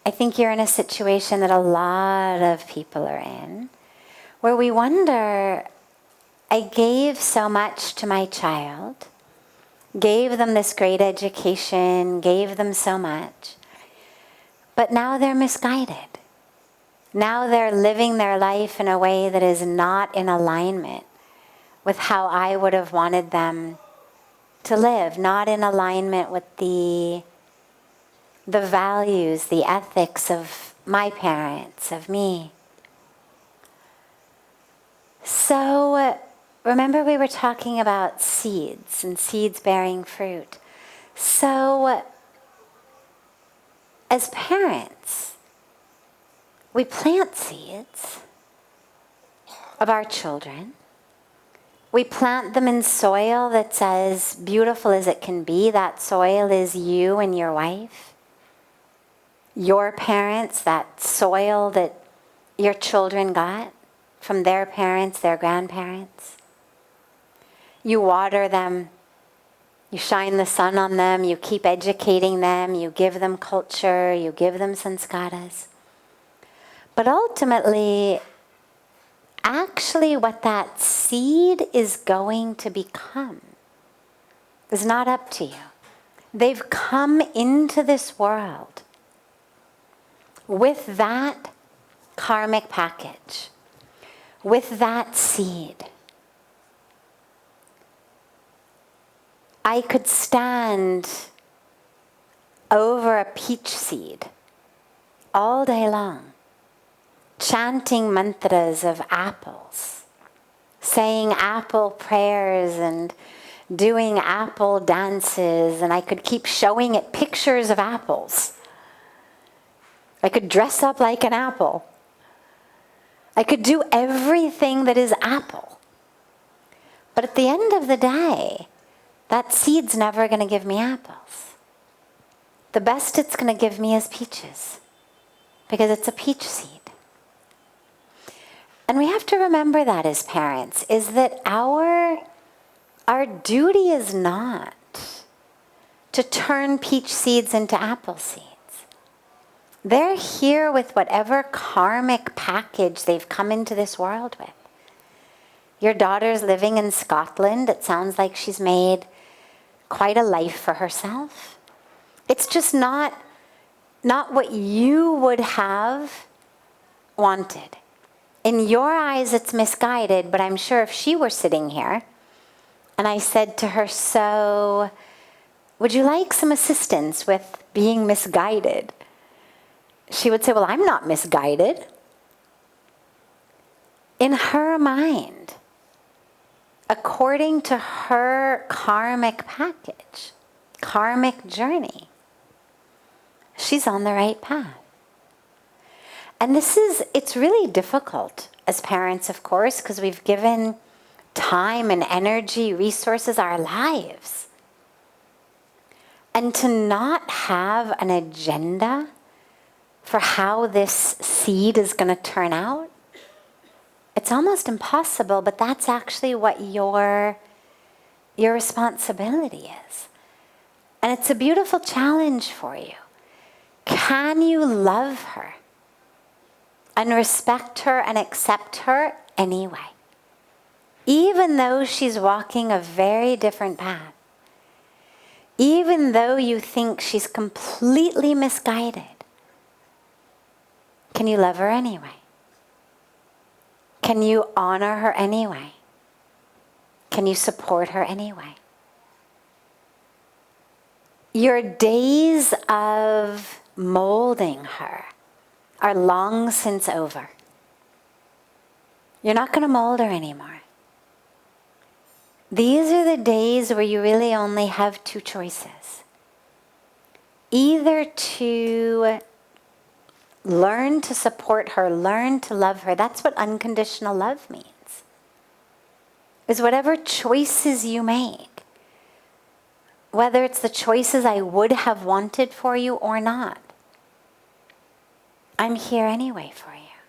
I think you're in a situation that a lot of people are in, where we wonder, I gave so much to my child, gave them this great education, gave them so much, but now they're misguided. Now they're living their life in a way that is not in alignment with how I would have wanted them to live, not in alignment with the values, the ethics of my parents, of me. So remember we were talking about seeds and seeds bearing fruit. So as parents, we plant seeds of our children. We plant them in soil that's as beautiful as it can be. That soil is you and your wife. Your parents, that soil that your children got from their parents, their grandparents. You water them. You shine the sun on them. You keep educating them. You give them culture. You give them sanskaras. But ultimately, actually what that seed is going to become is not up to you. They've come into this world with that karmic package, with that seed. I could stand over a peach seed all day long, chanting mantras of apples, saying apple prayers and doing apple dances, and I could keep showing it pictures of apples. I could dress up like an apple. I could do everything that is apple. But at the end of the day, that seed's never going to give me apples. The best it's going to give me is peaches, because it's a peach seed. And we have to remember that as parents, is that our duty is not to turn peach seeds into apple seeds. They're here with whatever karmic package they've come into this world with. Your daughter's living in Scotland. It sounds like she's made quite a life for herself. It's just not what you would have wanted. In your eyes, it's misguided, but I'm sure if she were sitting here and I said to her, so would you like some assistance with being misguided? She would say, well, I'm not misguided. In her mind, according to her karmic package, karmic journey, she's on the right path. And it's really difficult as parents, of course, because we've given time and energy, resources, our lives. And to not have an agenda for how this seed is going to turn out, it's almost impossible, but that's actually what your responsibility is. And it's a beautiful challenge for you. Can you love her and respect her and accept her anyway? Even though she's walking a very different path. Even though you think she's completely misguided. Can you love her anyway? Can you honor her anyway? Can you support her anyway? Your days of molding her are long since over. You're not going to mold her anymore. These are the days where you really only have two choices. Either to learn to support her, learn to love her. That's what unconditional love means. Is whatever choices you make, whether it's the choices I would have wanted for you or not, I'm here anyway for you.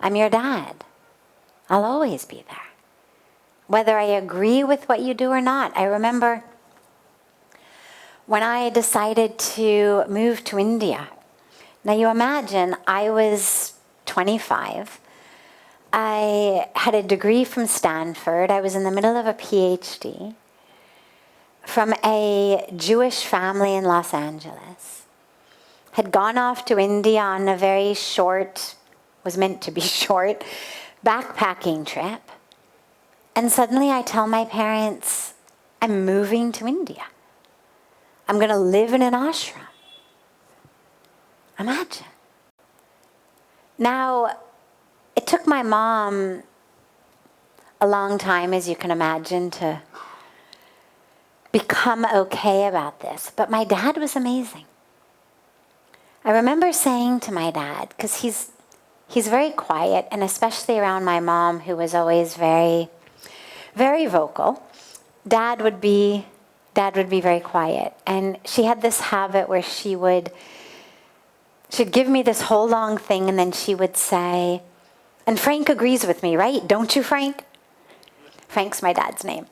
I'm your dad. I'll always be there. Whether I agree with what you do or not. I remember when I decided to move to India Now you imagine I was 25. I had a degree from Stanford. I was in the middle of a PhD from a Jewish family in Los Angeles. Had gone off to India on a very short, was meant to be short, backpacking trip. And suddenly I tell my parents, I'm moving to India. I'm going to live in an ashram. Imagine. Now, it took my mom a long time, as you can imagine, to become okay about this. But my dad was amazing. I remember saying to my dad, because he's very quiet, and especially around my mom, who was always very, very vocal, Dad would be very quiet. And she had this habit where she'd give me this whole long thing, and then she would say, and Frank agrees with me, right? Don't you, Frank? Frank's my dad's name.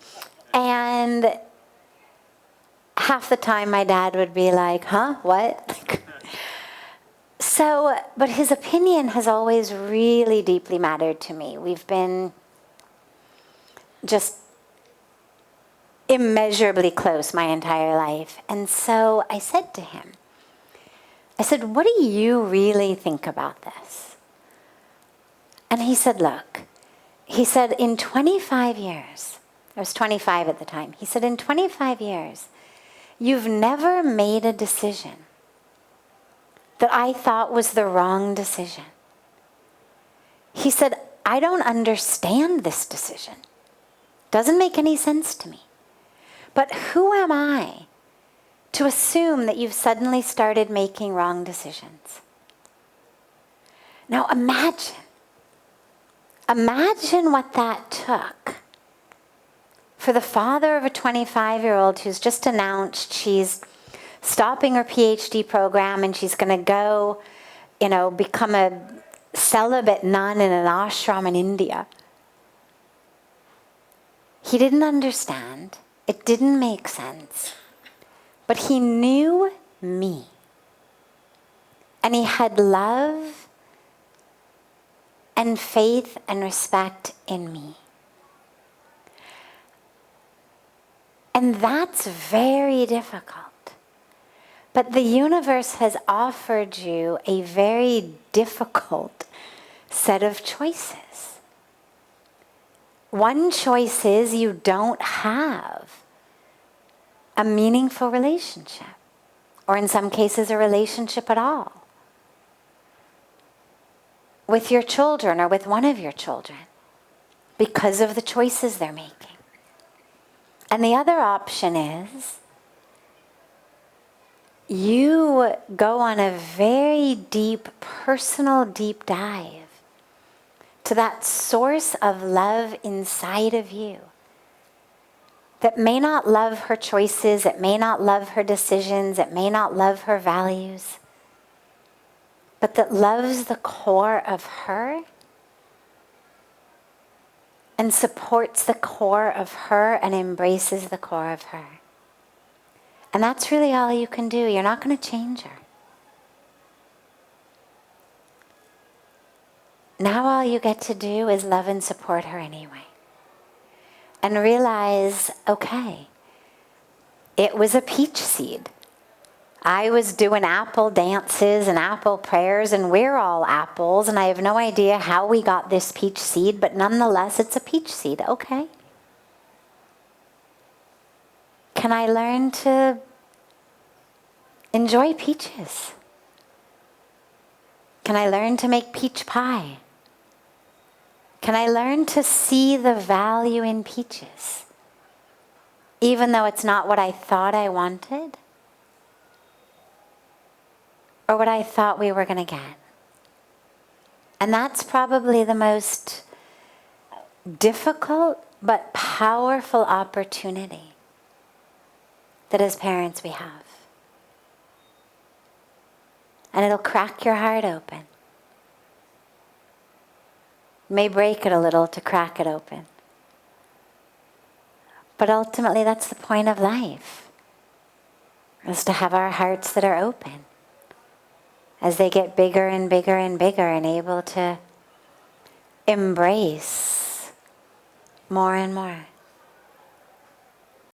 And half the time my dad would be like, huh, what? So, but his opinion has always really deeply mattered to me. We've been just immeasurably close my entire life. And so I said to him, what do you really think about this? And he said, look, in 25 years, I was 25 at the time, he said, in 25 years, you've never made a decision that I thought was the wrong decision. He said, I don't understand this decision. Doesn't make any sense to me. But who am I to assume that you've suddenly started making wrong decisions? Now imagine what that took for the father of a 25-year-old who's just announced she's stopping her PhD program and she's going to go, become a celibate nun in an ashram in India. He didn't understand. It didn't make sense. But he knew me. And he had love and faith and respect in me. And that's very difficult. But the universe has offered you a very difficult set of choices. One choice is you don't have a meaningful relationship, or in some cases a relationship at all, with your children or with one of your children because of the choices they're making. And the other option is you go on a very deep, personal deep dive to that source of love inside of you that may not love her choices, it may not love her decisions, it may not love her values, but that loves the core of her and supports the core of her and embraces the core of her. And that's really all you can do. You're not going to change her. Now all you get to do is love and support her anyway. And realize, okay, it was a peach seed. I was doing apple dances and apple prayers, and we're all apples, and I have no idea how we got this peach seed, but nonetheless, it's a peach seed. Okay. Can I learn to enjoy peaches? Can I learn to make peach pie? Can I learn to see the value in peaches, even though it's not what I thought I wanted or what I thought we were going to get? And that's probably the most difficult but powerful opportunity that as parents we have. And it'll crack your heart open. May break it a little to crack it open. But ultimately that's the point of life, is to have our hearts that are open as they get bigger and bigger and bigger and able to embrace more and more.